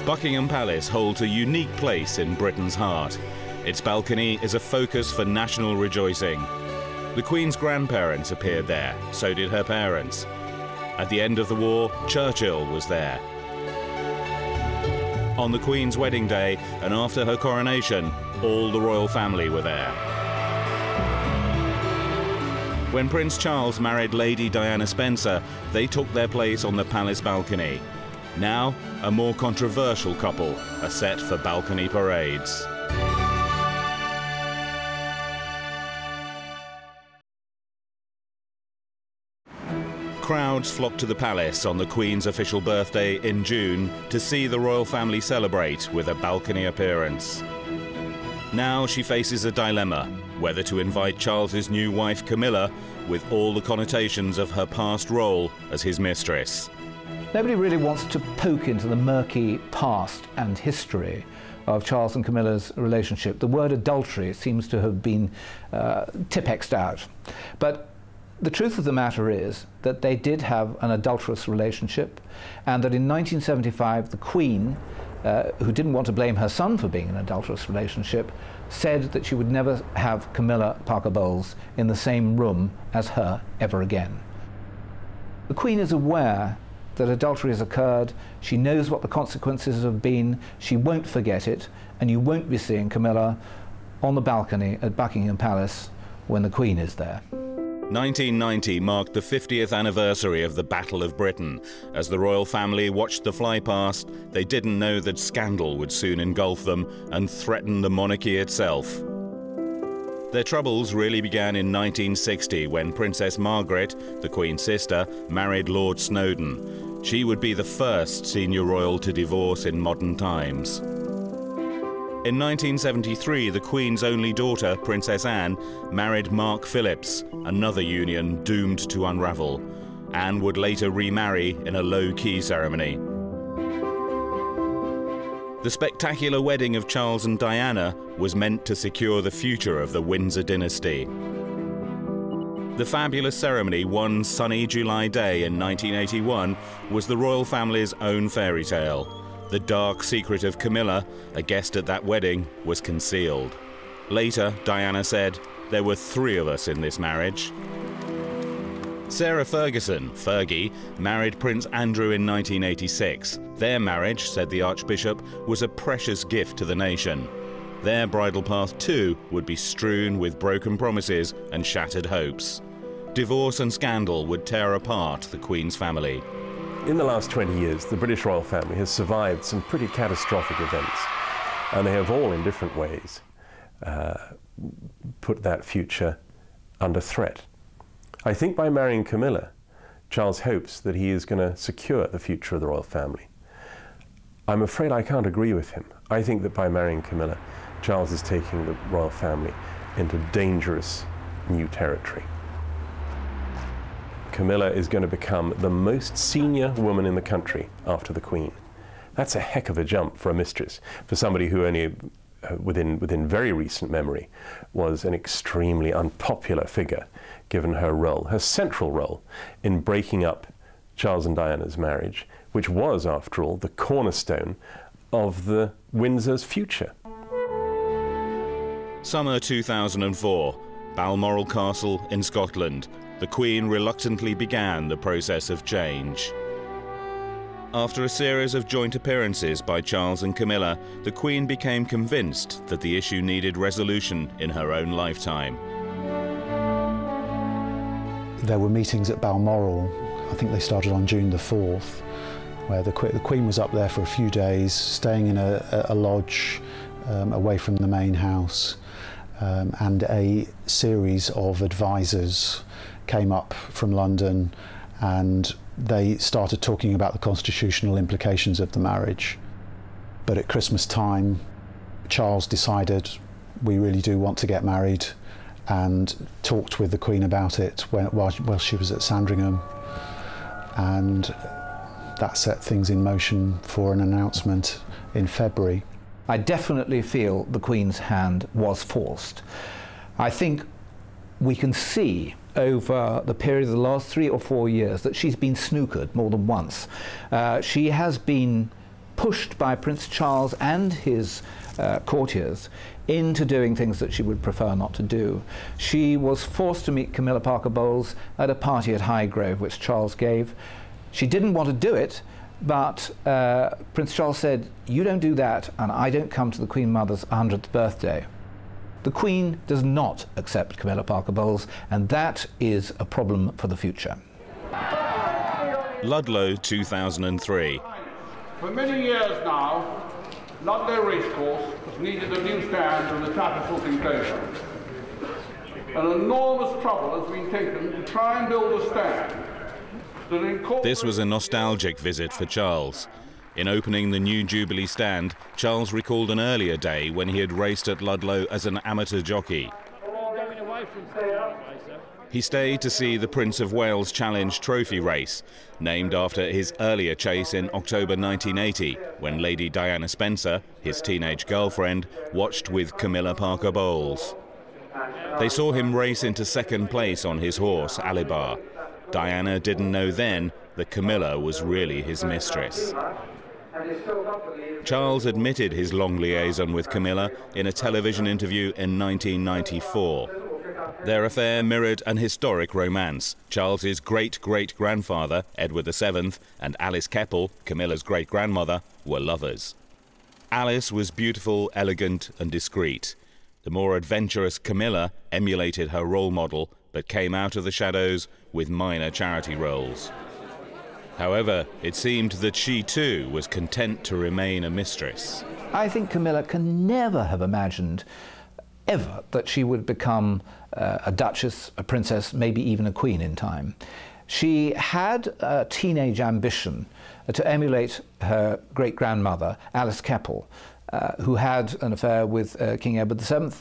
Buckingham Palace holds a unique place in Britain's heart. Its balcony is a focus for national rejoicing. The Queen's grandparents appeared there, so did her parents. At the end of the war, Churchill was there. On the Queen's wedding day and after her coronation, all the royal family were there. When Prince Charles married Lady Diana Spencer, they took their place on the palace balcony. Now, a more controversial couple are set for balcony parades. Crowds flocked to the palace on the Queen's official birthday in June to see the royal family celebrate with a balcony appearance. Now she faces a dilemma, whether to invite Charles's new wife Camilla, with all the connotations of her past role as his mistress. Nobody really wants to poke into the murky past and history of Charles and Camilla's relationship. The word adultery seems to have been Tipp-Ex'd out. But the truth of the matter is that they did have an adulterous relationship, and that in 1975 the Queen, who didn't want to blame her son for being in an adulterous relationship, said that she would never have Camilla Parker Bowles in the same room as her ever again. The Queen is aware that adultery has occurred. She knows what the consequences have been. She won't forget it, and you won't be seeing Camilla on the balcony at Buckingham Palace when the Queen is there. 1990 marked the 50th anniversary of the Battle of Britain. As the royal family watched the flypast, they didn't know that scandal would soon engulf them and threaten the monarchy itself. Their troubles really began in 1960 when Princess Margaret, the Queen's sister, married Lord Snowdon. She would be the first senior royal to divorce in modern times. In 1973, the Queen's only daughter, Princess Anne, married Mark Phillips, another union doomed to unravel. Anne would later remarry in a low-key ceremony. The spectacular wedding of Charles and Diana was meant to secure the future of the Windsor dynasty. The fabulous ceremony one sunny July day in 1981 was the royal family's own fairy tale. The dark secret of Camilla, a guest at that wedding, was concealed. Later, Diana said, "There were 3 of us in this marriage." Sarah Ferguson, Fergie, married Prince Andrew in 1986. Their marriage, said the Archbishop, was a precious gift to the nation. Their bridal path too would be strewn with broken promises and shattered hopes. Divorce and scandal would tear apart the Queen's family. In the last 20 years, the British royal family has survived some pretty catastrophic events, and they have all in different ways put that future under threat. I think by marrying Camilla, Charles hopes that he is going to secure the future of the royal family. I'm afraid I can't agree with him. I think that by marrying Camilla, Charles is taking the royal family into dangerous new territory. Camilla is going to become the most senior woman in the country after the Queen. That's a heck of a jump for a mistress, for somebody who only within very recent memory was an extremely unpopular figure, given her role, her central role in breaking up Charles and Diana's marriage, which was, after all, the cornerstone of the Windsor's future. Summer 2004, Balmoral Castle in Scotland. The Queen reluctantly began the process of change. After a series of joint appearances by Charles and Camilla, the Queen became convinced that the issue needed resolution in her own lifetime. There were meetings at Balmoral, I think they started on June the 4th, where the Queen was up there for a few days, staying in a lodge away from the main house, and a series of advisors came up from London, and they started talking about the constitutional implications of the marriage. But at Christmas time, Charles decided, we really do want to get married, and talked with the Queen about it while she was at Sandringham, and that set things in motion for an announcement in February. I definitely feel the Queen's hand was forced. I think we can see over the period of the last 3 or 4 years that she's been snookered more than once. She has been pushed by Prince Charles and his courtiers into doing things that she would prefer not to do. She was forced to meet Camilla Parker Bowles at a party at Highgrove, which Charles gave. She didn't want to do it, but Prince Charles said, "You don't do that, and I don't come to the Queen Mother's 100th birthday." The Queen does not accept Camilla Parker Bowles, and that is a problem for the future. Ludlow, 2003. For many years now, Ludlow Racecourse has needed a new stand in the Tattersall's enclosure. An enormous trouble has been taken to try and build a stand. This was a nostalgic visit for Charles. In opening the new Jubilee stand, Charles recalled an earlier day when he had raced at Ludlow as an amateur jockey. He stayed to see the Prince of Wales Challenge Trophy race, named after his earlier chase in October 1980, when Lady Diana Spencer, his teenage girlfriend, watched with Camilla Parker Bowles. They saw him race into second place on his horse, Alibar. Diana didn't know then that Camilla was really his mistress. Charles admitted his long liaison with Camilla in a television interview in 1994. Their affair mirrored an historic romance. Charles's great-great-grandfather, Edward VII, and Alice Keppel, Camilla's great-grandmother, were lovers. Alice was beautiful, elegant, and discreet. The more adventurous Camilla emulated her role model, but came out of the shadows with minor charity roles. However, it seemed that she too was content to remain a mistress. I think Camilla can never have imagined ever that she would become a duchess, a princess, maybe even a queen in time. She had a teenage ambition to emulate her great-grandmother, Alice Keppel, who had an affair with King Edward VII.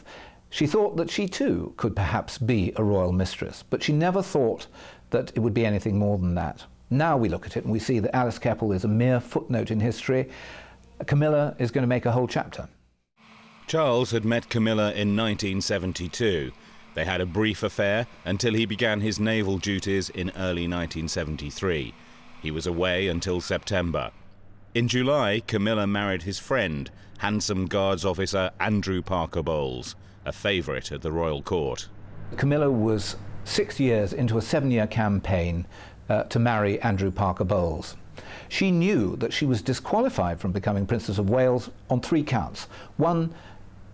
She thought that she too could perhaps be a royal mistress, but she never thought that it would be anything more than that. Now we look at it and we see that Alice Keppel is a mere footnote in history. Camilla is going to make a whole chapter. Charles had met Camilla in 1972. They had a brief affair until he began his naval duties in early 1973. He was away until September. In July, Camilla married his friend, handsome Guards officer Andrew Parker Bowles, a favourite at the royal court. Camilla was 6 years into a 7-year campaign to marry Andrew Parker Bowles. She knew that she was disqualified from becoming Princess of Wales on 3 counts. One,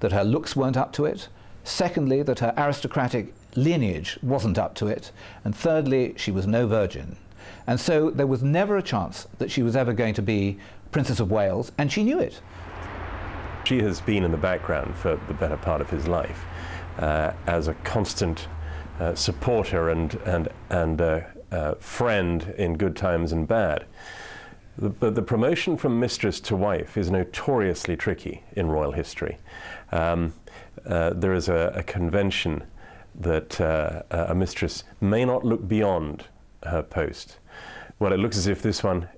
that her looks weren't up to it. Secondly, that her aristocratic lineage wasn't up to it. And thirdly, she was no virgin. And so there was never a chance that she was ever going to be Princess of Wales, and she knew it. She has been in the background for the better part of his life as a constant supporter and friend in good times and bad. But the promotion from mistress to wife is notoriously tricky in royal history. There is a convention that a mistress may not look beyond her post. Well, it looks as if this one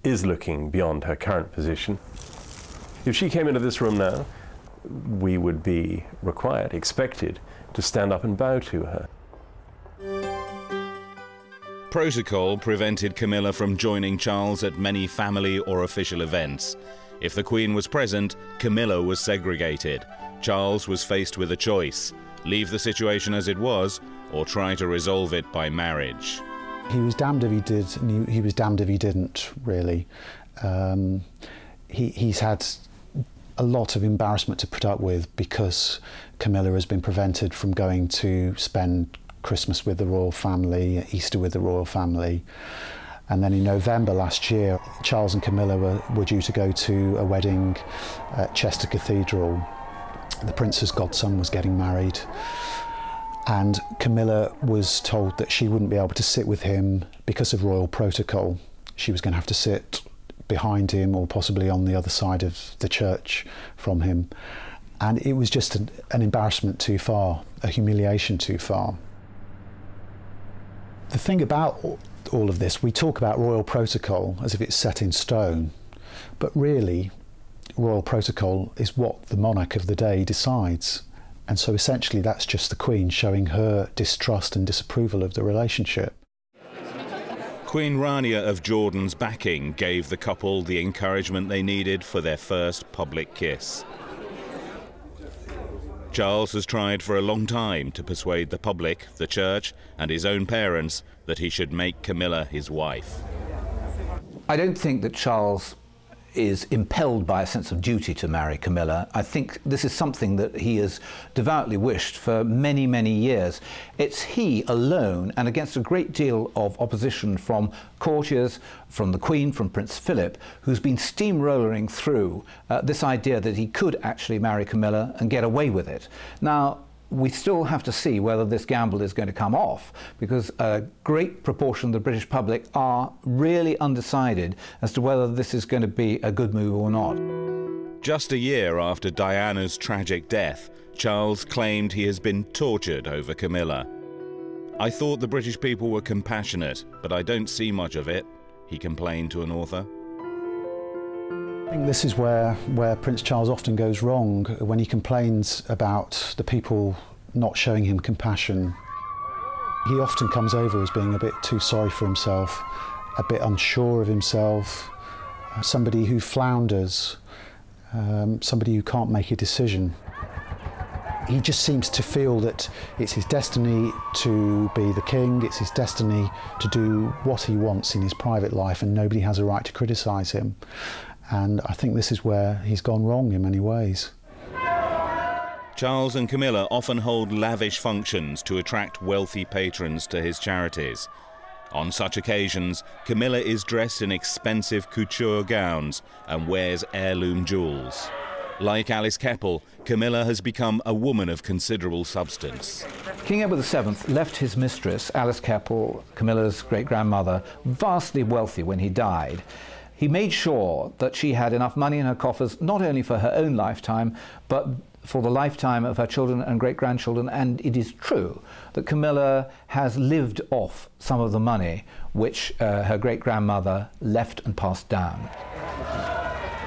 is looking beyond her current position. If she came into this room now, we would be required, expected, to stand up and bow to her. Protocol prevented Camilla from joining Charles at many family or official events. If the Queen was present, Camilla was segregated. Charles was faced with a choice: leave the situation as it was, or try to resolve it by marriage. He was damned if he did, and he was damned if he didn't, really. He's had a lot of embarrassment to put up with because Camilla has been prevented from going to spend Christmas with the royal family, Easter with the royal family. And then in November last year, Charles and Camilla were due to go to a wedding at Chester Cathedral. The Prince's godson was getting married. And Camilla was told that she wouldn't be able to sit with him because of royal protocol. She was going to have to sit behind him or possibly on the other side of the church from him. And it was just an embarrassment too far, a humiliation too far. The thing about all of this, we talk about royal protocol as if it's set in stone, but really royal protocol is what the monarch of the day decides. And so essentially that's just the Queen showing her distrust and disapproval of the relationship. Queen Rania of Jordan's backing gave the couple the encouragement they needed for their first public kiss. Charles has tried for a long time to persuade the public, the church, and his own parents that he should make Camilla his wife. I don't think that Charles is impelled by a sense of duty to marry Camilla. I think this is something that he has devoutly wished for many, many years. It's he alone, and against a great deal of opposition from courtiers, from the Queen, from Prince Philip, who's been steamrolling through this idea that he could actually marry Camilla and get away with it. Now, we still have to see whether this gamble is going to come off, because a great proportion of the British public are really undecided as to whether this is going to be a good move or not. Just a year after Diana's tragic death, Charles claimed he has been tortured over Camilla. "I thought the British people were compassionate, but I don't see much of it," he complained to an author. I think this is where Prince Charles often goes wrong, when he complains about the people not showing him compassion. He often comes over as being a bit too sorry for himself, a bit unsure of himself, somebody who flounders, somebody who can't make a decision. He just seems to feel that it's his destiny to be the king, it's his destiny to do what he wants in his private life, and nobody has a right to criticise him. And I think this is where he's gone wrong in many ways. Charles and Camilla often hold lavish functions to attract wealthy patrons to his charities. On such occasions, Camilla is dressed in expensive couture gowns and wears heirloom jewels. Like Alice Keppel, Camilla has become a woman of considerable substance. King Edward VII left his mistress, Alice Keppel, Camilla's great-grandmother, vastly wealthy when he died. He made sure that she had enough money in her coffers, not only for her own lifetime, but for the lifetime of her children and great-grandchildren. And it is true that Camilla has lived off some of the money which her great-grandmother left and passed down.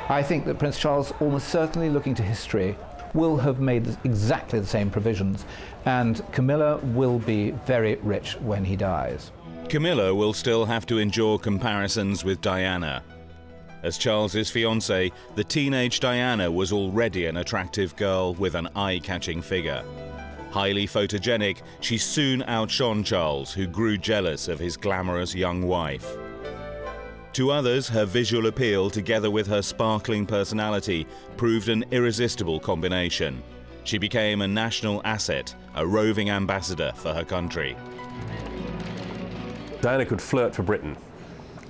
I think that Prince Charles, almost certainly looking to history, will have made exactly the same provisions, and Camilla will be very rich when he dies. Camilla will still have to endure comparisons with Diana. As Charles's fiancée, the teenage Diana was already an attractive girl with an eye-catching figure. Highly photogenic, she soon outshone Charles, who grew jealous of his glamorous young wife. To others, her visual appeal, together with her sparkling personality, proved an irresistible combination. She became a national asset, a roving ambassador for her country. Diana could flirt for Britain,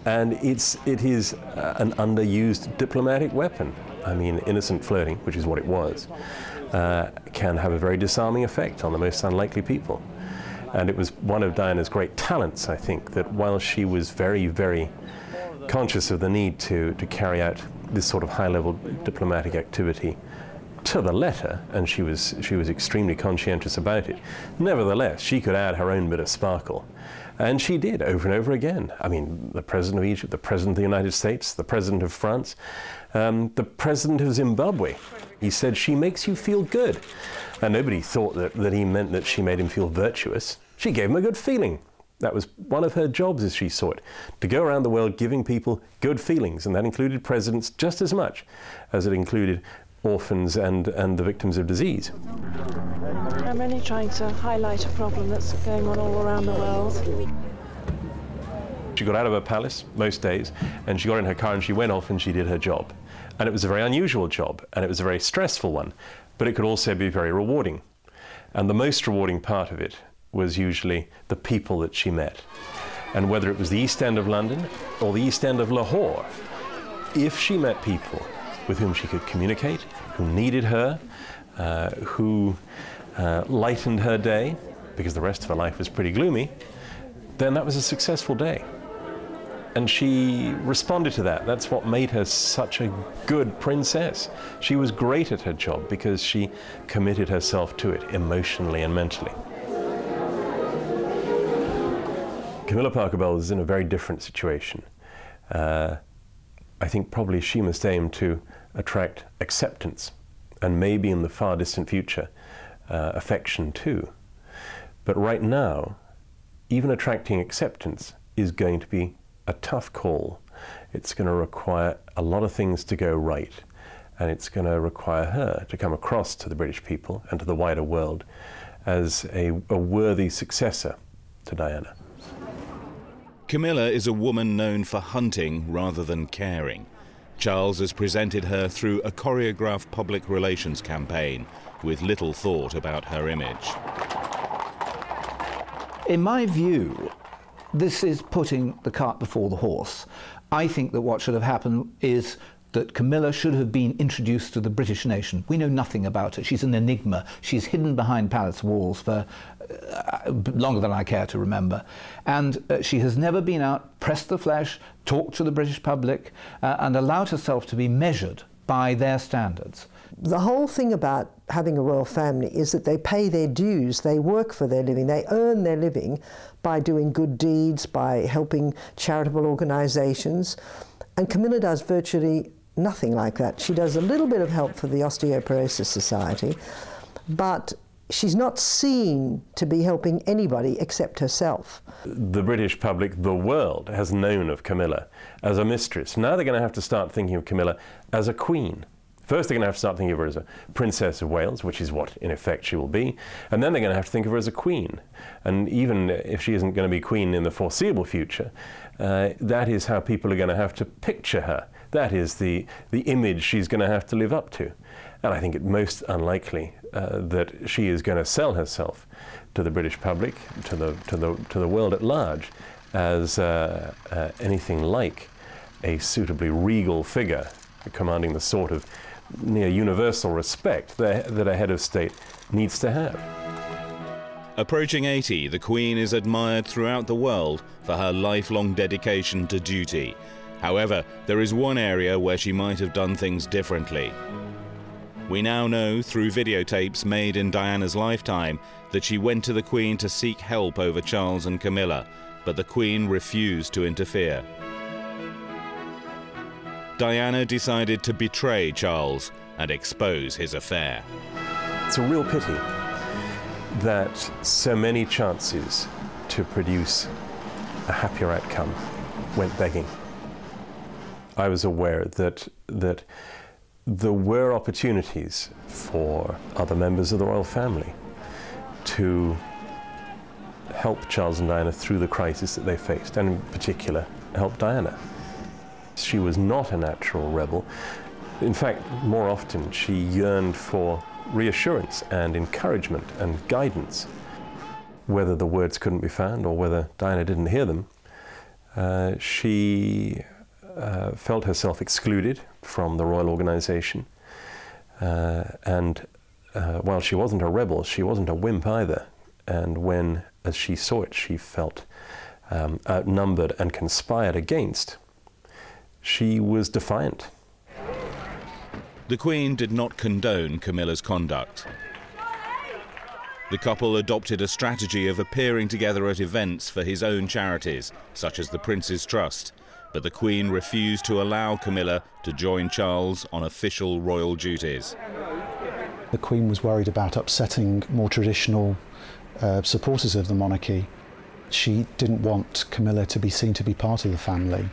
and it is an underused diplomatic weapon. I mean, innocent flirting, which is what it was, can have a very disarming effect on the most unlikely people. And it was one of Diana's great talents, I think, that while she was very, very conscious of the need to carry out this sort of high-level diplomatic activity to the letter, and she was extremely conscientious about it, nevertheless, she could add her own bit of sparkle. And she did, over and over again. I mean, the President of Egypt, the President of the United States, the President of France, the President of Zimbabwe. He said, "She makes you feel good." And nobody thought that he meant that she made him feel virtuous. She gave him a good feeling. That was one of her jobs, as she saw it, to go around the world giving people good feelings, and that included presidents just as much as it included orphans and the victims of disease. I'm only trying to highlight a problem that's going on all around the world. She got out of her palace most days, and she got in her car and she went off and she did her job. And it was a very unusual job, and it was a very stressful one, but it could also be very rewarding. And the most rewarding part of it was usually the people that she met. And whether it was the East End of London or the East End of Lahore, if she met people with whom she could communicate, who needed her, who lightened her day, because the rest of her life was pretty gloomy, then that was a successful day. And she responded to that. That's what made her such a good princess. She was great at her job because she committed herself to it emotionally and mentally. Camilla Parker Bowles is in a very different situation. I think probably she must aim to attract acceptance, and maybe in the far distant future, affection too. But right now, even attracting acceptance is going to be a tough call. It's going to require a lot of things to go right, and it's going to require her to come across to the British people and to the wider world as a worthy successor to Diana. Camilla is a woman known for hunting rather than caring. Charles has presented her through a choreographed public relations campaign with little thought about her image. In my view, this is putting the cart before the horse. I think that what should have happened is that Camilla should have been introduced to the British nation. We know nothing about her. She's an enigma. She's hidden behind palace walls for longer than I care to remember. And she has never been out, pressed the flesh, talked to the British public, and allowed herself to be measured by their standards. The whole thing about having a royal family is that they pay their dues, they work for their living, they earn their living by doing good deeds, by helping charitable organisations. And Camilla does virtually nothing like that. She does a little bit of help for the Osteoporosis Society, but she's not seen to be helping anybody except herself. The British public, the world, has known of Camilla as a mistress. Now they're going to have to start thinking of Camilla as a queen. First, they're going to have to start thinking of her as a Princess of Wales, which is what, in effect, she will be. And then they're going to have to think of her as a queen. And even if she isn't going to be queen in the foreseeable future, that is how people are going to have to picture her. That is the image she's going to have to live up to. And I think it most unlikely that she is going to sell herself to the British public, to the world at large, as anything like a suitably regal figure commanding the sort of near universal respect that a head of state needs to have. Approaching 80, the Queen is admired throughout the world for her lifelong dedication to duty. However, there is one area where she might have done things differently. We now know through videotapes made in Diana's lifetime that she went to the Queen to seek help over Charles and Camilla, but the Queen refused to interfere. Diana decided to betray Charles and expose his affair. It's a real pity that so many chances to produce a happier outcome went begging. I was aware that there were opportunities for other members of the royal family to help Charles and Diana through the crisis that they faced, and in particular, help Diana. She was not a natural rebel. In fact, more often she yearned for reassurance and encouragement and guidance. Whether the words couldn't be found or whether Diana didn't hear them, she felt herself excluded from the royal organization. And while she wasn't a rebel, she wasn't a wimp either. And when, as she saw it, she felt outnumbered and conspired against, she was defiant. The Queen did not condone Camilla's conduct. The couple adopted a strategy of appearing together at events for his own charities, such as the Prince's Trust, but the Queen refused to allow Camilla to join Charles on official royal duties. The Queen was worried about upsetting more traditional supporters of the monarchy. She didn't want Camilla to be seen to be part of the family.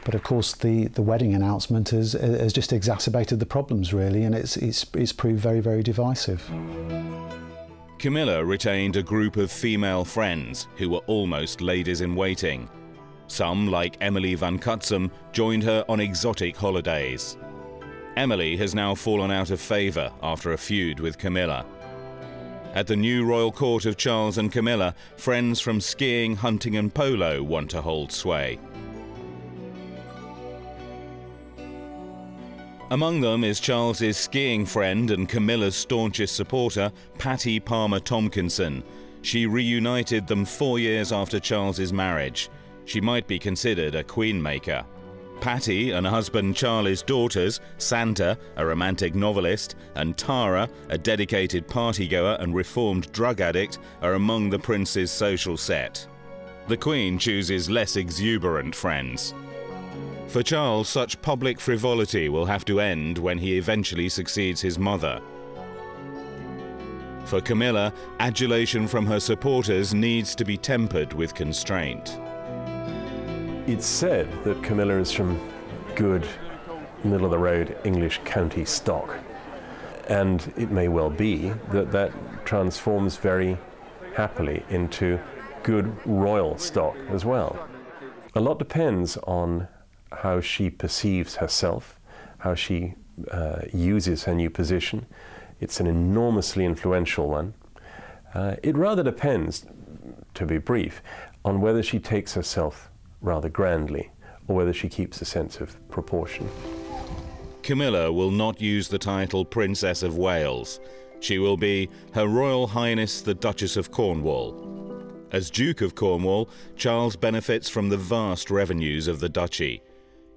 But of course the wedding announcement has just exacerbated the problems really, and it's proved very, very divisive. Camilla retained a group of female friends who were almost ladies-in-waiting. Some, like Emily van Cutsem, joined her on exotic holidays. Emily has now fallen out of favour after a feud with Camilla. At the new royal court of Charles and Camilla, friends from skiing, hunting and polo want to hold sway. Among them is Charles's skiing friend and Camilla's staunchest supporter, Patty Palmer Tomkinson. She reunited them 4 years after Charles's marriage. She might be considered a queen-maker. Patty and husband Charlie's daughters, Santa, a romantic novelist, and Tara, a dedicated partygoer and reformed drug addict, are among the prince's social set. The Queen chooses less exuberant friends. For Charles, such public frivolity will have to end when he eventually succeeds his mother. For Camilla, adulation from her supporters needs to be tempered with constraint. It's said that Camilla is from good, middle-of-the-road English county stock. And it may well be that that transforms very happily into good royal stock as well. A lot depends on how she perceives herself, how she uses her new position. It's an enormously influential one. It rather depends, to be brief, on whether she takes herself rather grandly or whether she keeps a sense of proportion. Camilla will not use the title Princess of Wales. She will be Her Royal Highness the Duchess of Cornwall. As Duke of Cornwall, Charles benefits from the vast revenues of the duchy.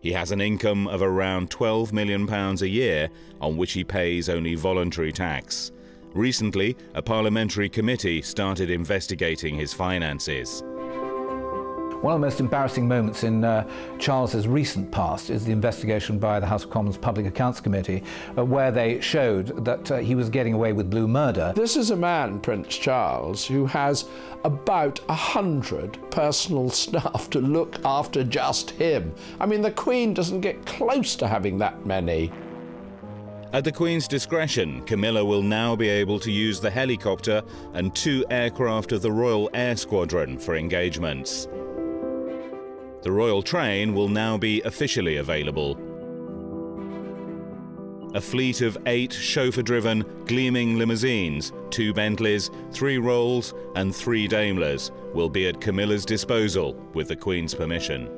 He has an income of around £12 million a year, on which he pays only voluntary tax. Recently, a parliamentary committee started investigating his finances. One of the most embarrassing moments in Charles's recent past is the investigation by the House of Commons Public Accounts Committee, where they showed that he was getting away with blue murder. This is a man, Prince Charles, who has about 100 personal staff to look after just him. I mean, the Queen doesn't get close to having that many. At the Queen's discretion, Camilla will now be able to use the helicopter and 2 aircraft of the Royal Air Squadron for engagements. The royal train will now be officially available. A fleet of 8 chauffeur-driven, gleaming limousines, 2 Bentleys, 3 Rolls and 3 Daimlers will be at Camilla's disposal with the Queen's permission.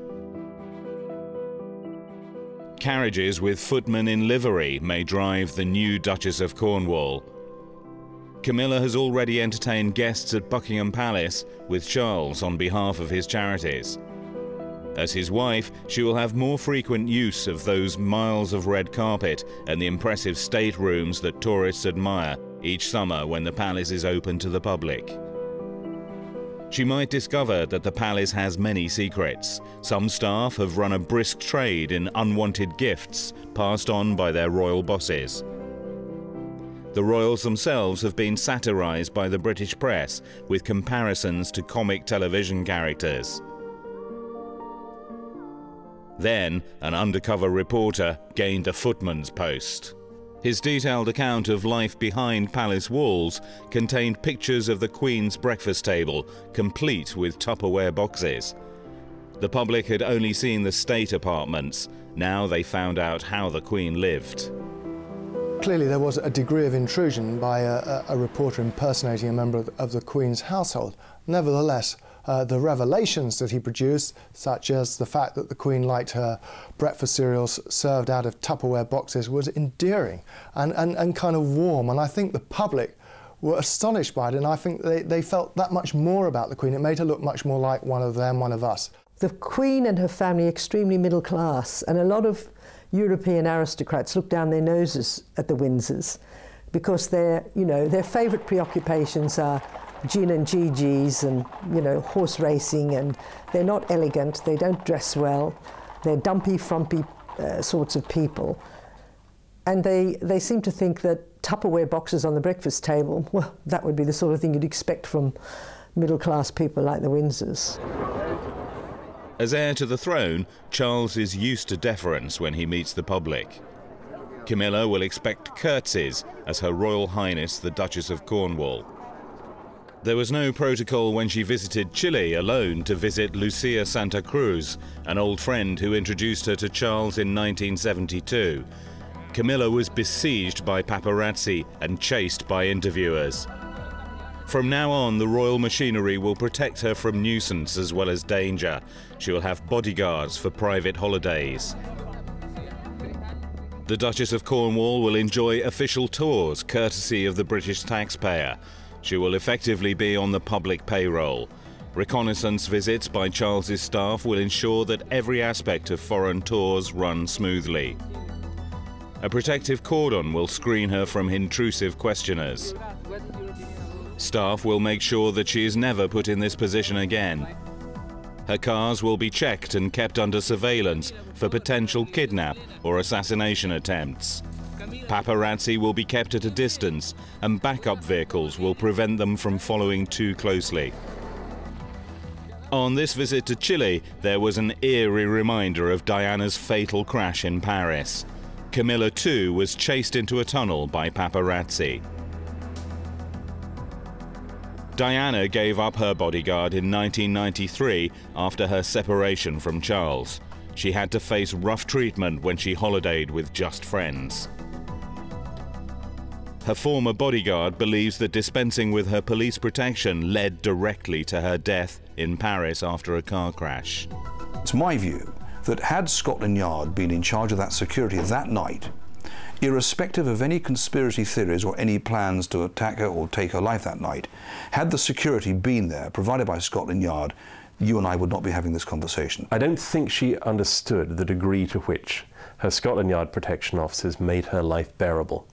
Carriages with footmen in livery may drive the new Duchess of Cornwall. Camilla has already entertained guests at Buckingham Palace with Charles on behalf of his charities. As his wife, she will have more frequent use of those miles of red carpet and the impressive staterooms that tourists admire each summer when the palace is open to the public. She might discover that the palace has many secrets. Some staff have run a brisk trade in unwanted gifts passed on by their royal bosses. The royals themselves have been satirized by the British press with comparisons to comic television characters. Then, an undercover reporter gained a footman's post. His detailed account of life behind palace walls contained pictures of the Queen's breakfast table, complete with Tupperware boxes. The public had only seen the state apartments. Now they found out how the Queen lived. Clearly there was a degree of intrusion by a reporter impersonating a member of the Queen's household. Nevertheless, the revelations that he produced, such as the fact that the Queen liked her breakfast cereals served out of Tupperware boxes, was endearing and kind of warm. And I think the public were astonished by it, and I think they felt that much more about the Queen. It made her look much more like one of them, one of us. The Queen and her family are extremely middle class, and a lot of European aristocrats look down their noses at the Windsors because their favourite preoccupations are gin and GGs and, horse racing, and they're not elegant, they don't dress well, they're dumpy, frumpy sorts of people. And they seem to think that Tupperware boxes on the breakfast table, well, that would be the sort of thing you'd expect from middle-class people like the Windsors. As heir to the throne, Charles is used to deference when he meets the public. Camilla will expect curtsies as Her Royal Highness the Duchess of Cornwall. There was no protocol when she visited Chile alone to visit Lucia Santa Cruz, an old friend who introduced her to Charles in 1972. Camilla was besieged by paparazzi and chased by interviewers. From now on, the royal machinery will protect her from nuisance as well as danger. She will have bodyguards for private holidays. The Duchess of Cornwall will enjoy official tours courtesy of the British taxpayer. She will effectively be on the public payroll. Reconnaissance visits by Charles's staff will ensure that every aspect of foreign tours run smoothly. A protective cordon will screen her from intrusive questioners. Staff will make sure that she is never put in this position again. Her cars will be checked and kept under surveillance for potential kidnap or assassination attempts. Paparazzi will be kept at a distance, and backup vehicles will prevent them from following too closely. On this visit to Chile, there was an eerie reminder of Diana's fatal crash in Paris. Camilla too was chased into a tunnel by paparazzi. Diana gave up her bodyguard in 1993 after her separation from Charles. She had to face rough treatment when she holidayed with just friends. Her former bodyguard believes that dispensing with her police protection led directly to her death in Paris after a car crash. It's my view that had Scotland Yard been in charge of that security that night, irrespective of any conspiracy theories or any plans to attack her or take her life that night, had the security been there, provided by Scotland Yard, you and I would not be having this conversation. I don't think she understood the degree to which her Scotland Yard protection officers made her life bearable.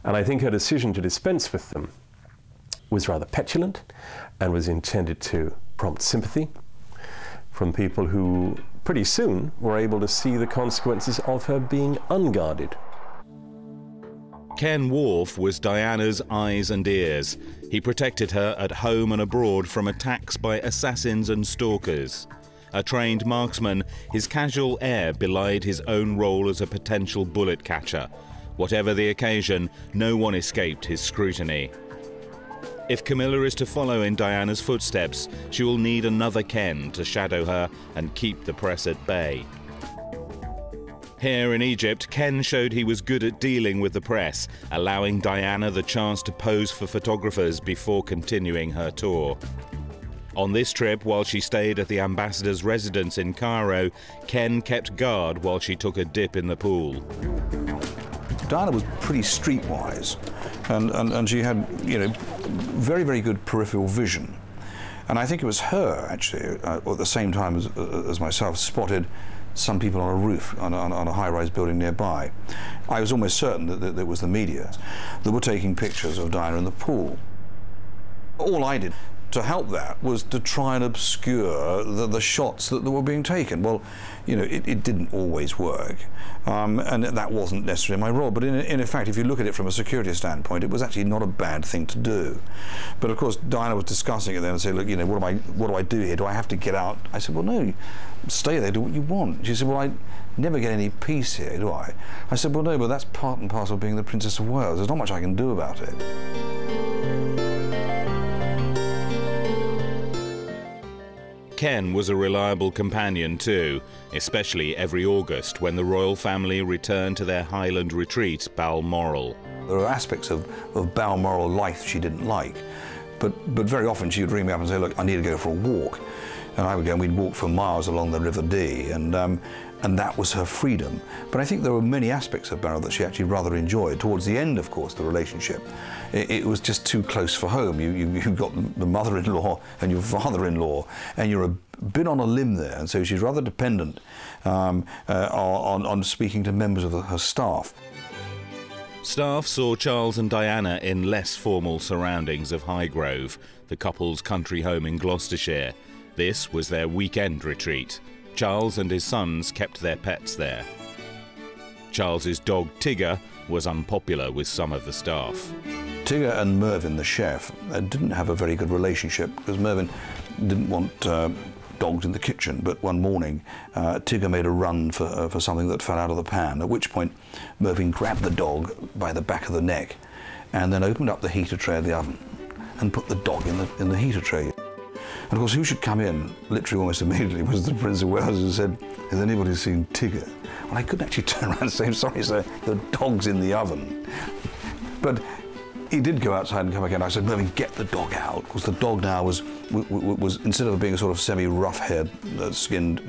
And I think her decision to dispense with them was rather petulant and was intended to prompt sympathy from people who pretty soon were able to see the consequences of her being unguarded. Ken Wharf was Diana's eyes and ears. He protected her at home and abroad from attacks by assassins and stalkers. A trained marksman, his casual air belied his own role as a potential bullet catcher. Whatever the occasion, no one escaped his scrutiny. If Camilla is to follow in Diana's footsteps, she will need another Ken to shadow her and keep the press at bay. Here in Egypt, Ken showed he was good at dealing with the press, allowing Diana the chance to pose for photographers before continuing her tour. On this trip, while she stayed at the ambassador's residence in Cairo, Ken kept guard while she took a dip in the pool. Diana was pretty streetwise, and she had, you know, very, very good peripheral vision. And I think it was her, actually, at the same time as myself, spotted some people on a roof on a high-rise building nearby. I was almost certain that it was the media that were taking pictures of Diana in the pool. All I did to help that was to try and obscure the shots that were being taken. Well, you know, it didn't always work, and that wasn't necessarily my role. But in fact, if you look at it from a security standpoint, it was actually not a bad thing to do. But of course, Diana was discussing it then and said, look, you know, what do I do here? Do I have to get out? I said, well, no, stay there, do what you want. She said, well, I never get any peace here, do I? I said, well, no, but that's part and parcel of being the Princess of Wales. There's not much I can do about it. Ken was a reliable companion too, especially every August when the royal family returned to their Highland retreat, Balmoral. There are aspects of Balmoral life she didn't like, but very often she would ring me up and say, look, I need to go for a walk. And I would go and we'd walk for miles along the River Dee, and that was her freedom. But I think there were many aspects of Balmoral that she actually rather enjoyed. Towards the end, of course, the relationship, it was just too close for home. You've got the mother-in-law and your father-in-law, and you're a bit on a limb there, and so she's rather dependent on speaking to members of her staff. Staff saw Charles and Diana in less formal surroundings of Highgrove, the couple's country home in Gloucestershire. This was their weekend retreat. Charles and his sons kept their pets there. Charles's dog Tigger was unpopular with some of the staff. Tigger and Mervyn, the chef, didn't have a very good relationship because Mervyn didn't want dogs in the kitchen, but one morning Tigger made a run for something that fell out of the pan, at which point Mervyn grabbed the dog by the back of the neck and then opened up the heater tray of the oven and put the dog in the heater tray. And of course, who should come in, literally almost immediately, was the Prince of Wales, who said, has anybody seen Tigger? Well, I couldn't actually turn around and say, sorry, sir, the dog's in the oven. But he did go outside and come again. I said, Mervyn, get the dog out, because the dog now was instead of being a sort of semi-rough-haired, skinned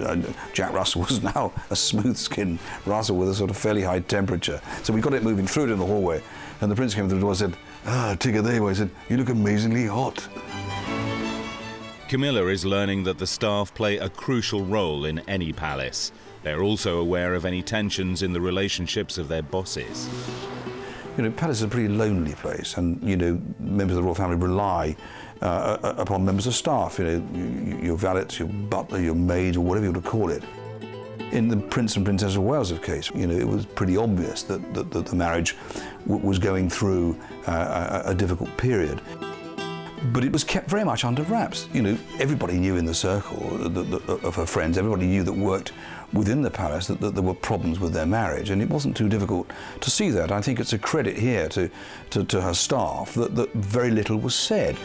Jack Russell, was now a smooth-skinned Russell with a sort of fairly high temperature. So we got it moving through it in the hallway, and the Prince came through the door and said, Tigger, there you are. He said, you look amazingly hot. Camilla is learning that the staff play a crucial role in any palace. They're also aware of any tensions in the relationships of their bosses. You know, palace is a pretty lonely place, and, you know, members of the royal family rely upon members of staff, you know, your valets, your butler, your maid, or whatever you want to call it. In the Prince and Princess of Wales' case, you know, it was pretty obvious that the marriage was going through a difficult period. But it was kept very much under wraps. You know, everybody knew in the circle of her friends, everybody knew that worked within the palace that there were problems with their marriage, and it wasn't too difficult to see that. I think it's a credit here to her staff that very little was said.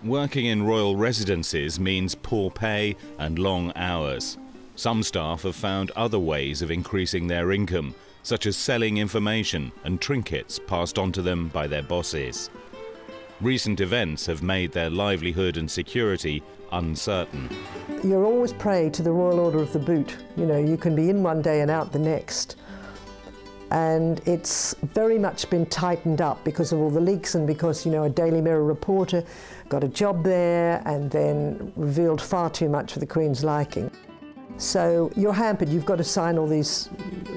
Working in royal residences means poor pay and long hours. Some staff have found other ways of increasing their income, such as selling information and trinkets passed on to them by their bosses. Recent events have made their livelihood and security uncertain. You're always prey to the Royal Order of the Boot. You know, you can be in one day and out the next. And it's very much been tightened up because of all the leaks and because, you know, a Daily Mirror reporter got a job there and then revealed far too much for the Queen's liking. So you're hampered. You've got to sign all these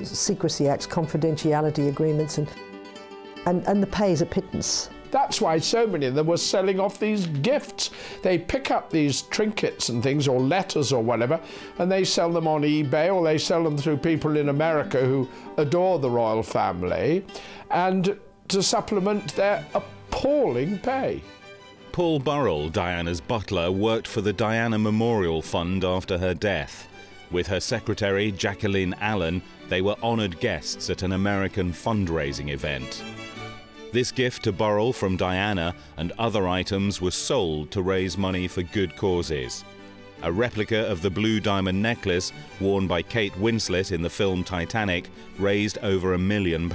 secrecy acts, confidentiality agreements, and the pay is a pittance. That's why so many of them were selling off these gifts. They pick up these trinkets and things, or letters or whatever, and they sell them on eBay, or they sell them through people in America who adore the royal family, and to supplement their appalling pay. Paul Burrell, Diana's butler, worked for the Diana Memorial Fund after her death. With her secretary, Jacqueline Allen, they were honoured guests at an American fundraising event. This gift to Burrell from Diana and other items was sold to raise money for good causes. A replica of the blue diamond necklace worn by Kate Winslet in the film Titanic raised over £1 million.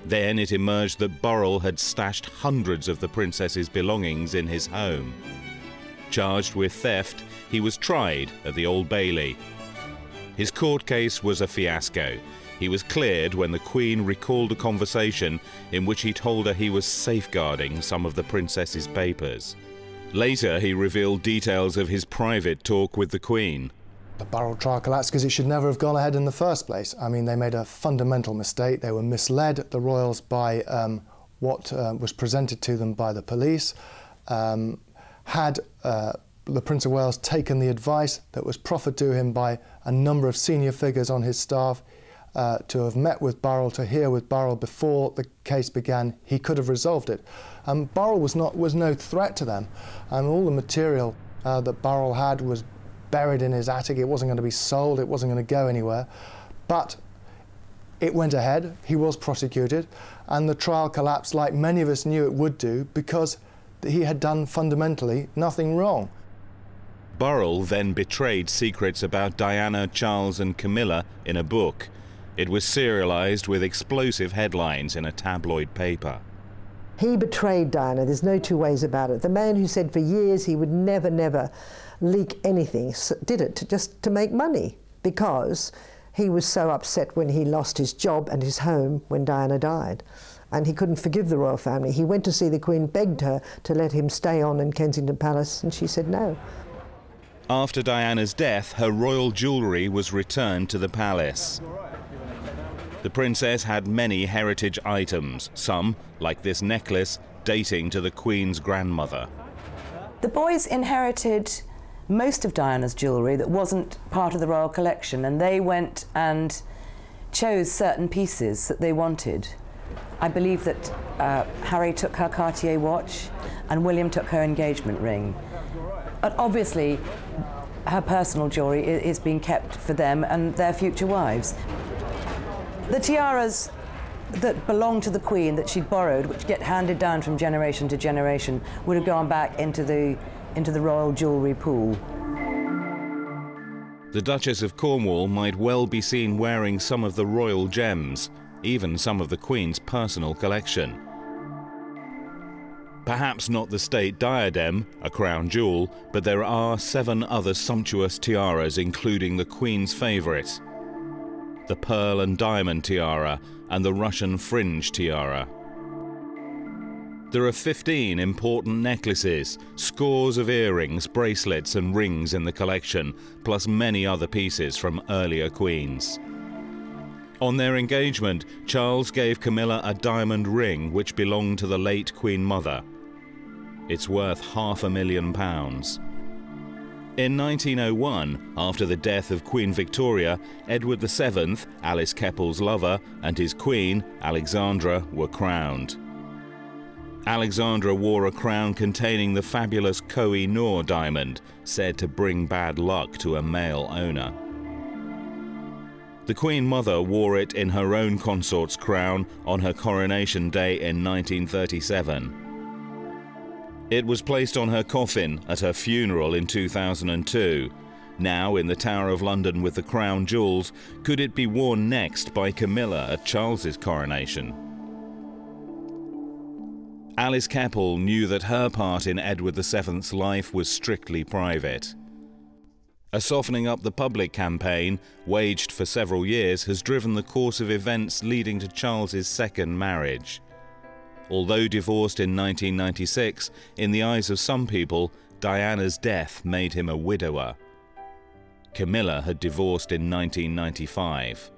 Then it emerged that Burrell had stashed hundreds of the princess's belongings in his home. Charged with theft, he was tried at the Old Bailey. His court case was a fiasco. He was cleared when the Queen recalled a conversation in which he told her he was safeguarding some of the princess's papers. Later, he revealed details of his private talk with the Queen. The Burrell trial collapsed because it should never have gone ahead in the first place. I mean, they made a fundamental mistake. They were misled, the royals, by what was presented to them by the police. Had the Prince of Wales taken the advice that was proffered to him by a number of senior figures on his staff, to have met with Burrell, to hear with Burrell before the case began, he could have resolved it. Burrell was no threat to them, and all the material that Burrell had was buried in his attic. It wasn't going to be sold, it wasn't going to go anywhere, but it went ahead. He was prosecuted, and the trial collapsed like many of us knew it would do, because he had done fundamentally nothing wrong. Burrell then betrayed secrets about Diana, Charles and Camilla in a book. It was serialised with explosive headlines in a tabloid paper. He betrayed Diana, there's no two ways about it. The man who said for years he would never, never leak anything did it just to make money, because he was so upset when he lost his job and his home when Diana died. And he couldn't forgive the royal family. He went to see the Queen, begged her to let him stay on in Kensington Palace, and she said no. After Diana's death, her royal jewellery was returned to the palace. The princess had many heritage items, some, like this necklace, dating to the Queen's grandmother. The boys inherited most of Diana's jewellery that wasn't part of the royal collection, and they went and chose certain pieces that they wanted. I believe that Harry took her Cartier watch and William took her engagement ring. But obviously, her personal jewellery is being kept for them and their future wives. The tiaras that belonged to the Queen that she'd borrowed, which get handed down from generation to generation, would have gone back into the royal jewellery pool. The Duchess of Cornwall might well be seen wearing some of the royal gems, even some of the Queen's personal collection. Perhaps not the state diadem, a crown jewel, but there are 7 other sumptuous tiaras, including the Queen's favourite, the pearl and diamond tiara and the Russian fringe tiara. There are 15 important necklaces, scores of earrings, bracelets and rings in the collection, plus many other pieces from earlier queens. On their engagement, Charles gave Camilla a diamond ring which belonged to the late Queen Mother. It's worth £500,000. In 1901, after the death of Queen Victoria, Edward VII, Alice Keppel's lover, and his queen, Alexandra, were crowned. Alexandra wore a crown containing the fabulous Koh-i-Noor diamond, said to bring bad luck to a male owner. The Queen Mother wore it in her own consort's crown on her coronation day in 1937. It was placed on her coffin at her funeral in 2002. Now in the Tower of London with the crown jewels, could it be worn next by Camilla at Charles's coronation? Alice Keppel knew that her part in Edward VII's life was strictly private. A softening up the public campaign, waged for several years, has driven the course of events leading to Charles's second marriage. Although divorced in 1996, in the eyes of some people, Diana's death made him a widower. Camilla had divorced in 1995.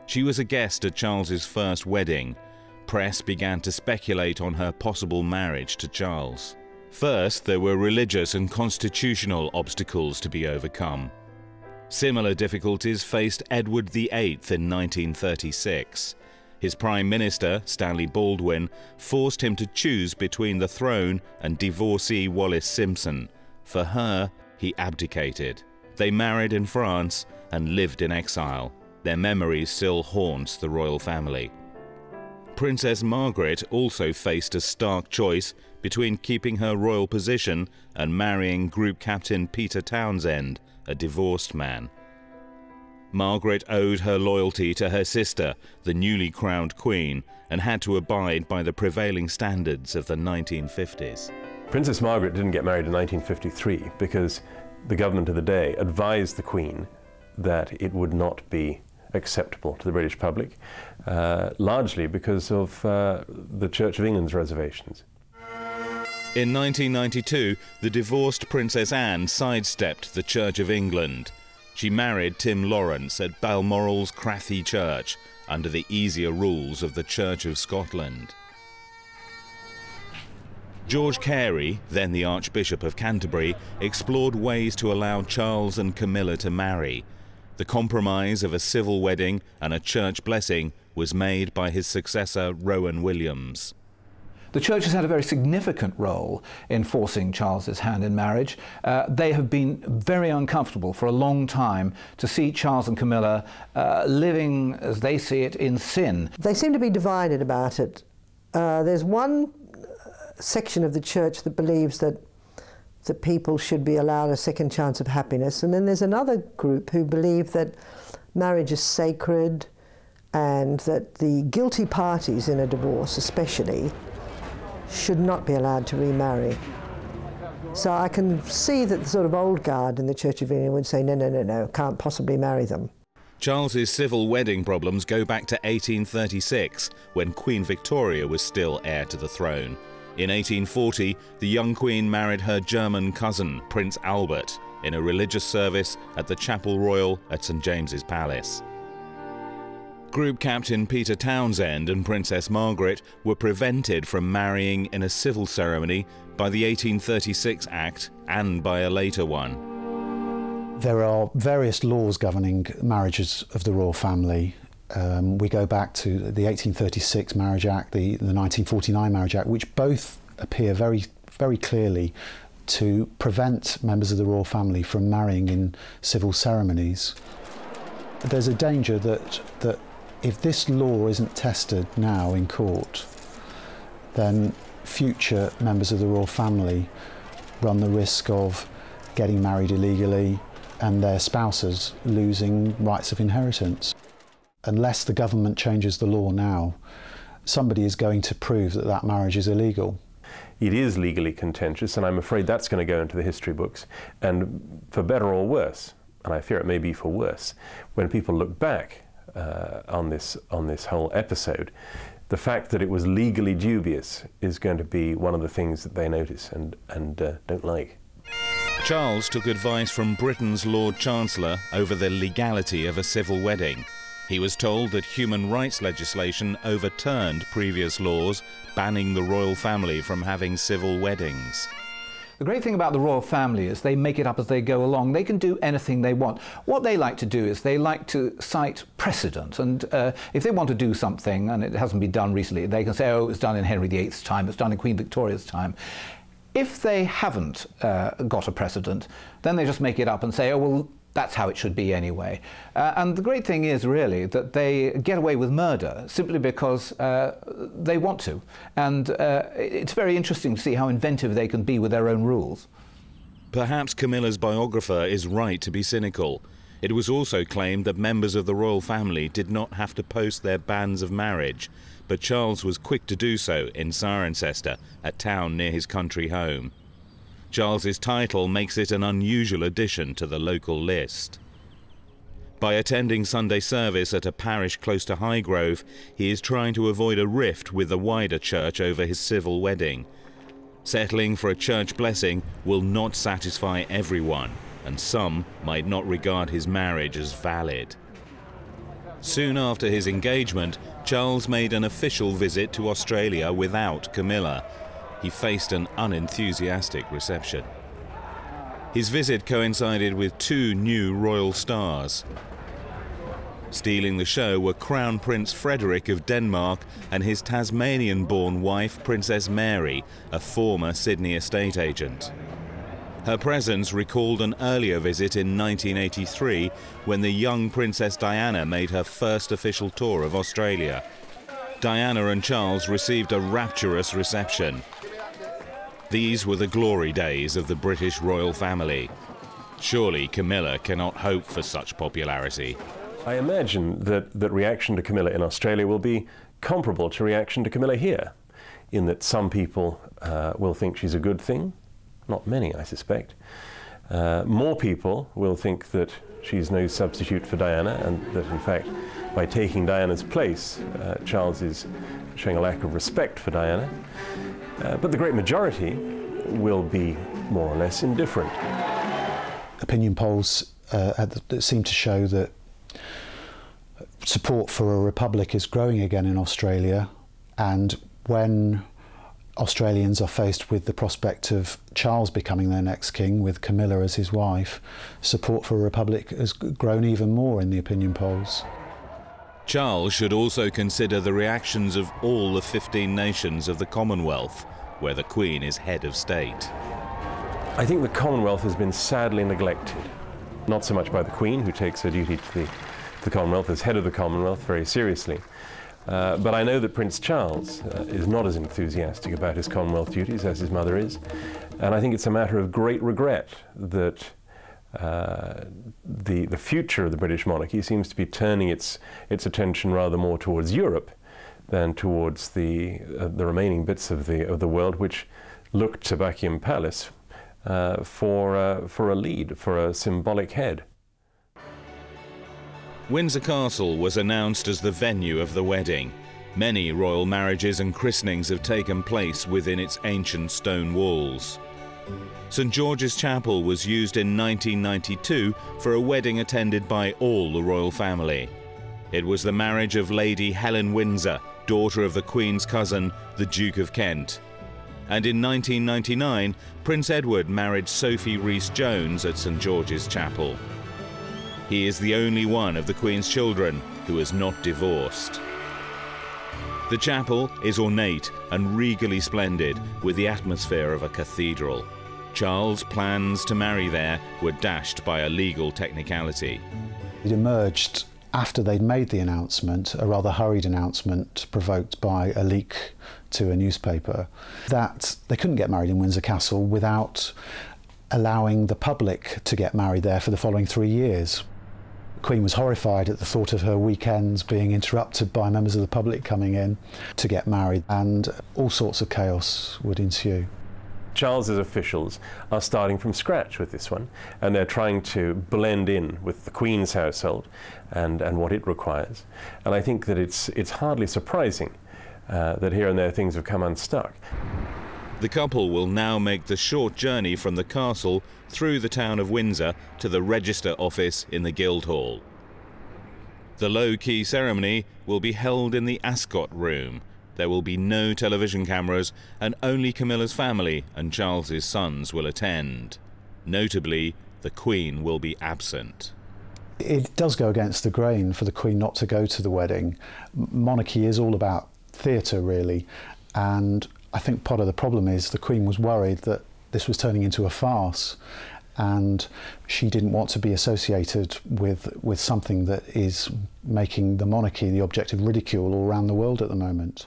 She was a guest at Charles's first wedding. Press began to speculate on her possible marriage to Charles. First, there were religious and constitutional obstacles to be overcome. Similar difficulties faced Edward VIII in 1936. His Prime Minister, Stanley Baldwin, forced him to choose between the throne and divorcee Wallis Simpson. For her, he abdicated. They married in France and lived in exile. Their memory still haunts the royal family. Princess Margaret also faced a stark choice between keeping her royal position and marrying Group Captain Peter Townsend, a divorced man. Margaret owed her loyalty to her sister, the newly crowned Queen, and had to abide by the prevailing standards of the 1950s. Princess Margaret didn't get married in 1953 because the government of the day advised the Queen that it would not be acceptable to the British public, largely because of the Church of England's reservations. In 1992, the divorced Princess Anne sidestepped the Church of England. She married Tim Lawrence at Balmoral's Crathy Church, under the easier rules of the Church of Scotland. George Carey, then the Archbishop of Canterbury, explored ways to allow Charles and Camilla to marry. The compromise of a civil wedding and a church blessing was made by his successor, Rowan Williams. The Church has had a very significant role in forcing Charles's hand in marriage. They have been very uncomfortable for a long time to see Charles and Camilla living, as they see it, in sin. They seem to be divided about it. There's one section of the Church that believes that people should be allowed a second chance of happiness, and then there's another group who believe that marriage is sacred and that the guilty parties in a divorce especially should not be allowed to remarry. So I can see that the sort of old guard in the Church of England would say, no, no, no, no, can't possibly marry them. Charles's civil wedding problems go back to 1836, when Queen Victoria was still heir to the throne. In 1840, the young Queen married her German cousin, Prince Albert, in a religious service at the Chapel Royal at St James's Palace. Group Captain Peter Townsend and Princess Margaret were prevented from marrying in a civil ceremony by the 1836 Act and by a later one. There are various laws governing marriages of the royal family. We go back to the 1836 Marriage Act, the 1949 Marriage Act, which both appear very, very clearly to prevent members of the royal family from marrying in civil ceremonies. There's a danger that if this law isn't tested now in court, then future members of the royal family run the risk of getting married illegally and their spouses losing rights of inheritance. Unless the government changes the law now, somebody is going to prove that that marriage is illegal. It is legally contentious, and I'm afraid that's going to go into the history books. And for better or worse, and I fear it may be for worse, when people look back on this whole episode, the fact that it was legally dubious is going to be one of the things that they notice and don't like. Charles took advice from Britain's Lord Chancellor over the legality of a civil wedding. He was told that human rights legislation overturned previous laws banning the royal family from having civil weddings. The great thing about the royal family is they make it up as they go along. They can do anything they want. What they like to do is they like to cite precedent, and if they want to do something and it hasn't been done recently, they can say, oh, it was done in Henry VIII's time, it's done in Queen Victoria's time. If they haven't got a precedent, then they just make it up and say, oh, well, that's how it should be anyway. And the great thing is really that they get away with murder simply because they want to. And it's very interesting to see how inventive they can be with their own rules. Perhaps Camilla's biographer is right to be cynical. It was also claimed that members of the royal family did not have to post their banns of marriage, but Charles was quick to do so in Cirencester, a town near his country home. Charles's title makes it an unusual addition to the local list. By attending Sunday service at a parish close to Highgrove, he is trying to avoid a rift with the wider church over his civil wedding. Settling for a church blessing will not satisfy everyone, and some might not regard his marriage as valid. Soon after his engagement, Charles made an official visit to Australia without Camilla. He faced an unenthusiastic reception. His visit coincided with 2 new royal stars. Stealing the show were Crown Prince Frederick of Denmark and his Tasmanian-born wife, Princess Mary, a former Sydney estate agent. Her presence recalled an earlier visit in 1983 when the young Princess Diana made her first official tour of Australia. Diana and Charles received a rapturous reception. These were the glory days of the British royal family. Surely Camilla cannot hope for such popularity. I imagine that reaction to Camilla in Australia will be comparable to reaction to Camilla here, in that some people will think she's a good thing. Not many, I suspect. More people will think that she's no substitute for Diana, and that in fact, by taking Diana's place, Charles is showing a lack of respect for Diana. But the great majority will be more or less indifferent. Opinion polls seem to show that support for a republic is growing again in Australia, and when Australians are faced with the prospect of Charles becoming their next king with Camilla as his wife, support for a republic has grown even more in the opinion polls. Charles should also consider the reactions of all the 15 nations of the Commonwealth, where the Queen is head of state. I think the Commonwealth has been sadly neglected, not so much by the Queen, who takes her duty to the Commonwealth as head of the Commonwealth very seriously, but I know that Prince Charles is not as enthusiastic about his Commonwealth duties as his mother is, and I think it's a matter of great regret that the future of the British monarchy seems to be turning its attention rather more towards Europe than towards the remaining bits of the world which look to Buckingham Palace for a lead, for a symbolic head. Windsor Castle was announced as the venue of the wedding. Many royal marriages and christenings have taken place within its ancient stone walls. St George's Chapel was used in 1992 for a wedding attended by all the royal family. It was the marriage of Lady Helen Windsor, daughter of the Queen's cousin, the Duke of Kent. And in 1999, Prince Edward married Sophie Rhys-Jones at St George's Chapel. He is the only one of the Queen's children who is not divorced. The chapel is ornate and regally splendid, with the atmosphere of a cathedral. Charles' plans to marry there were dashed by a legal technicality. It emerged after they'd made the announcement, a rather hurried announcement provoked by a leak to a newspaper, that they couldn't get married in Windsor Castle without allowing the public to get married there for the following 3 years. The Queen was horrified at the thought of her weekends being interrupted by members of the public coming in to get married, and all sorts of chaos would ensue. Charles's officials are starting from scratch with this one, and they're trying to blend in with the Queen's household and what it requires. And I think that it's hardly surprising that here and there things have come unstuck. The couple will now make the short journey from the castle through the town of Windsor to the Register Office in the Guildhall. The low-key ceremony will be held in the Ascot Room, There will be no television cameras, and only Camilla's family and Charles's sons will attend. Notably, the Queen will be absent. It does go against the grain for the Queen not to go to the wedding. Monarchy is all about theatre, really, and I think part of the problem is the Queen was worried that this was turning into a farce, and she didn't want to be associated with something that is making the monarchy the object of ridicule all around the world at the moment.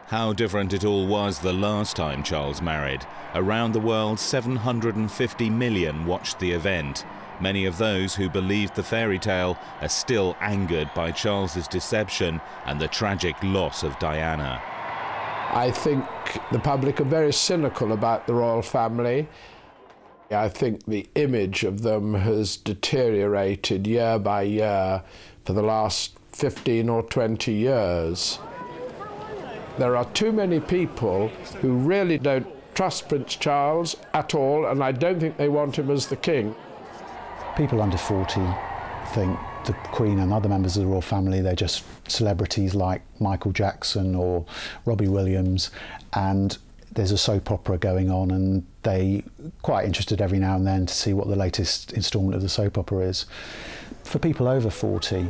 How different it all was the last time Charles married. Around the world, 750 million watched the event. Many of those who believed the fairy tale are still angered by Charles's deception and the tragic loss of Diana. I think the public are very cynical about the royal family. I think the image of them has deteriorated year by year for the last 15 or 20 years. There are too many people who really don't trust Prince Charles at all, and I don't think they want him as the king. People under 40 think the Queen and other members of the royal family, they're just celebrities like Michael Jackson or Robbie Williams, and there's a soap opera going on and they're quite interested every now and then to see what the latest instalment of the soap opera is. For people over 40,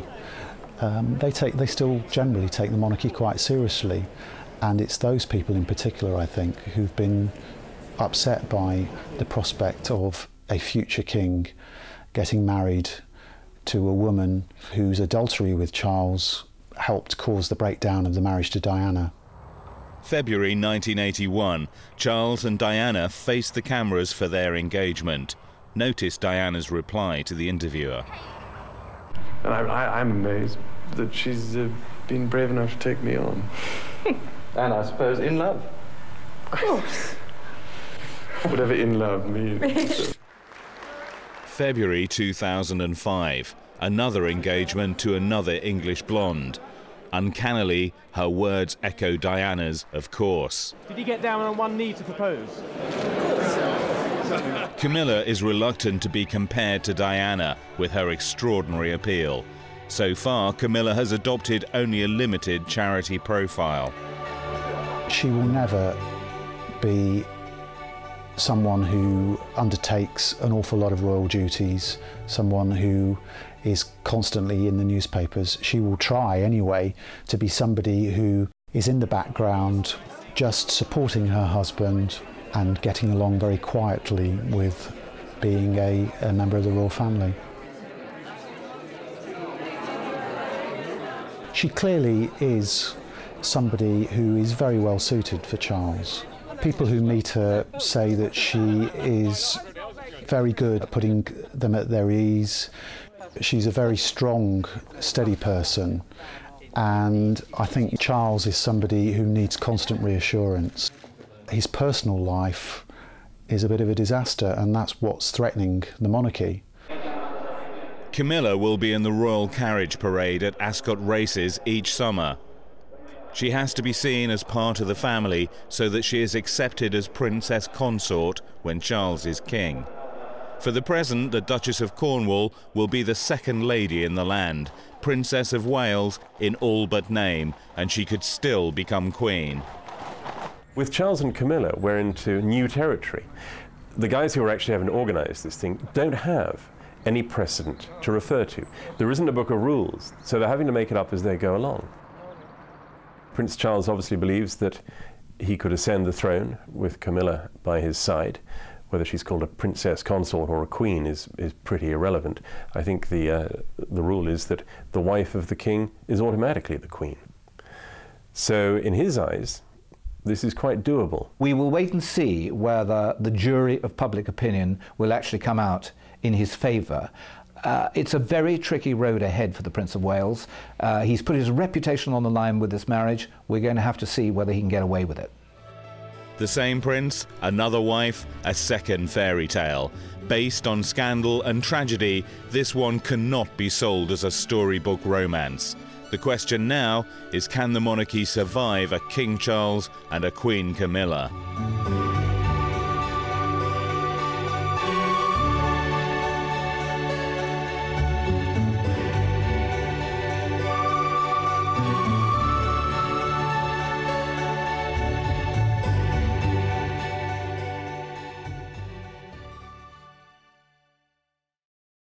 they still generally take the monarchy quite seriously, and it's those people in particular, I think, who've been upset by the prospect of a future king getting married to a woman whose adultery with Charles helped cause the breakdown of the marriage to Diana. February 1981, Charles and Diana faced the cameras for their engagement. Notice Diana's reply to the interviewer. And I'm amazed that she's been brave enough to take me on. And I suppose in love. Of course. Whatever in love means. February 2005, another engagement to another English blonde. Uncannily, her words echo Diana's, of course. Did you get down on one knee to propose? Camilla is reluctant to be compared to Diana with her extraordinary appeal. So far, Camilla has adopted only a limited charity profile. She will never be someone who undertakes an awful lot of royal duties, someone who is constantly in the newspapers. She will try anyway to be somebody who is in the background, just supporting her husband and getting along very quietly with being a member of the royal family. She clearly is somebody who is very well suited for Charles. People who meet her say that she is very good at putting them at their ease. She's a very strong, steady person, and I think Charles is somebody who needs constant reassurance. His personal life is a bit of a disaster, and that's what's threatening the monarchy. Camilla will be in the royal carriage parade at Ascot Races each summer. She has to be seen as part of the family so that she is accepted as princess consort when Charles is king. For the present, the Duchess of Cornwall will be the second lady in the land, Princess of Wales in all but name, and she could still become queen. With Charles and Camilla, we're into new territory. The guys who are actually having organised this thing don't have any precedent to refer to. There isn't a book of rules, so they're having to make it up as they go along. Prince Charles obviously believes that he could ascend the throne with Camilla by his side. Whether she's called a princess consort or a queen is pretty irrelevant. I think the rule is that the wife of the king is automatically the queen. So in his eyes, this is quite doable. We will wait and see whether the jury of public opinion will actually come out in his favour. It's a very tricky road ahead for the Prince of Wales. He's put his reputation on the line with this marriage. We're going to have to see whether he can get away with it. The same prince, another wife, a second fairy tale. Based on scandal and tragedy, this one cannot be sold as a storybook romance. The question now is, can the monarchy survive a King Charles and a Queen Camilla?